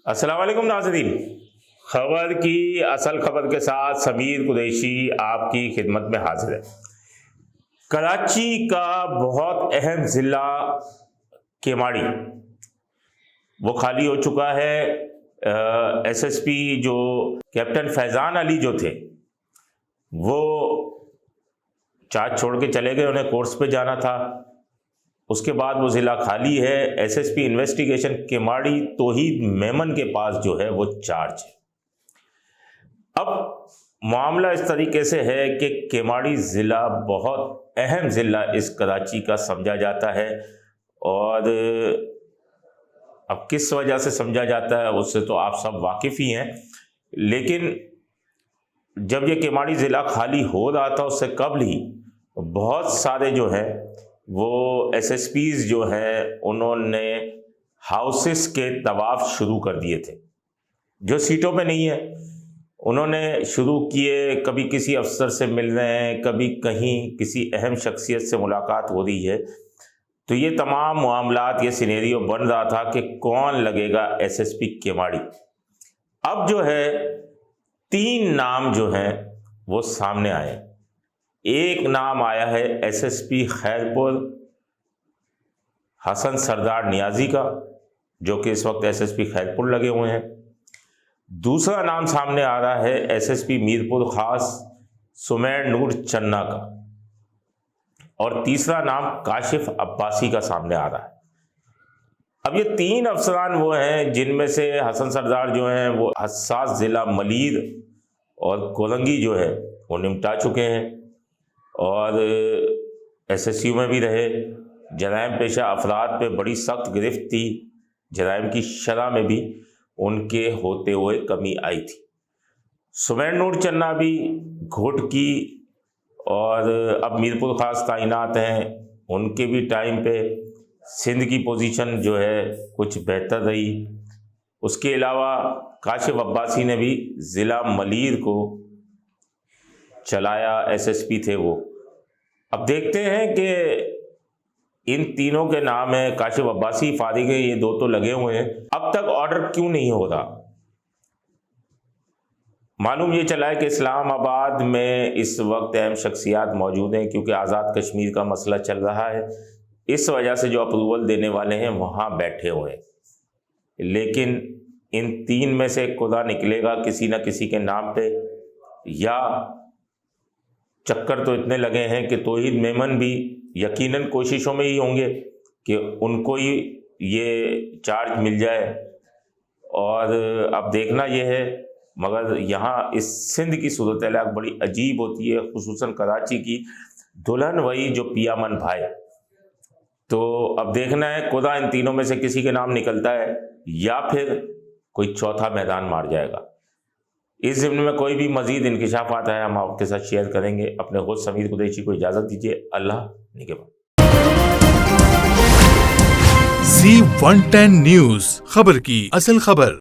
अस्सलाम वालेकुम नाज़रीन। खबर की असल खबर के साथ समीर कुरैशी आपकी खिदमत में हाजिर है। कराची का बहुत अहम ज़िला केमाड़ी वो खाली हो चुका है। एसएसपी जो कैप्टन फैज़ान अली जो थे वो चार्ज छोड़ के चले गए, उन्हें कोर्स पे जाना था। उसके बाद वो ज़िला खाली है। एसएसपी इन्वेस्टिगेशन केमाड़ी तौहीद मेमन के पास जो है वो चार्ज है। अब मामला इस तरीके से है कि केमाड़ी ज़िला बहुत अहम ज़िला इस कराची का समझा जाता है, और अब किस वजह से समझा जाता है उससे तो आप सब वाकिफ़ ही हैं। लेकिन जब ये केमाड़ी ज़िला खाली हो रहा था उससे कबल ही बहुत सारे जो है वो एसएसपीज़ जो हैं उन्होंने हाउसेस के तवाफ़ शुरू कर दिए थे। जो सीटों पे नहीं है उन्होंने शुरू किए, कभी किसी अफसर से मिल रहे हैं, कभी कहीं किसी अहम शख्सियत से मुलाकात हो रही है। तो ये तमाम मामलात, ये सिनेरियो बन रहा था कि कौन लगेगा एसएसपी केमाड़ी। अब जो है 3 नाम जो हैं वो सामने आए। एक नाम आया है एसएसपी खैरपुर हसन सरदार नियाजी का, जो कि इस वक्त एसएसपी खैरपुर लगे हुए हैं। दूसरा नाम सामने आ रहा है एसएसपी मीरपुर खास सुमैर नूर चन्ना का, और तीसरा नाम काशिफ अब्बासी का सामने आ रहा है। अब ये 3 अफसरान वो हैं जिनमें से हसन सरदार जो हैं वो हसास ज़िला मलीर और कोलंगी जो है वो निपटा चुके हैं, और एसएसयू में भी रहे। जराइम पेशा अफराद पे बड़ी सख्त गिरफ्त थी, जराइम की शरह में भी उनके होते हुए कमी आई थी। सुमैर नूर चन्ना भी घोट की, और अब मीरपुर खास तैनात हैं, उनके भी टाइम पे सिंध की पोजीशन जो है कुछ बेहतर रही। उसके अलावा काशिफ अब्बासी ने भी ज़िला मलीर को चलाया, एसएसपी थे वो। अब देखते हैं कि इन तीनों के नाम है। काशिफ अब्बासी फारिग है, ये 2 तो लगे हुए हैं। अब तक ऑर्डर क्यों नहीं हो रहा? मालूम ये चला है कि इस्लामाबाद में इस वक्त अहम शख्सियात मौजूद हैं, क्योंकि आज़ाद कश्मीर का मसला चल रहा है। इस वजह से जो अप्रूवल देने वाले हैं वहाँ बैठे हुए हैं। लेकिन इन 3 में से खुदा निकलेगा किसी न किसी के नाम पे, या चक्कर तो इतने लगे हैं कि तौहीद मेमन भी यकीनन कोशिशों में ही होंगे कि उनको ही ये चार्ज मिल जाए। और अब देखना ये है, मगर यहाँ इस सिंध की सूरत बड़ी अजीब होती है, खुसूसन कराची की। दुल्हन वही जो पिया मन भाई। तो अब देखना है खुदा इन तीनों में से किसी के नाम निकलता है, या फिर कोई चौथा मैदान मार जाएगा। इस ज़िम्न में कोई भी मज़ीद इंकिशाफ़ात है हम आपके साथ शेयर करेंगे। अपने खुद समीर कुरैशी को इजाज़त दीजिए। अल्लाह निगहबान। Z110 न्यूज़, खबर की असल खबर।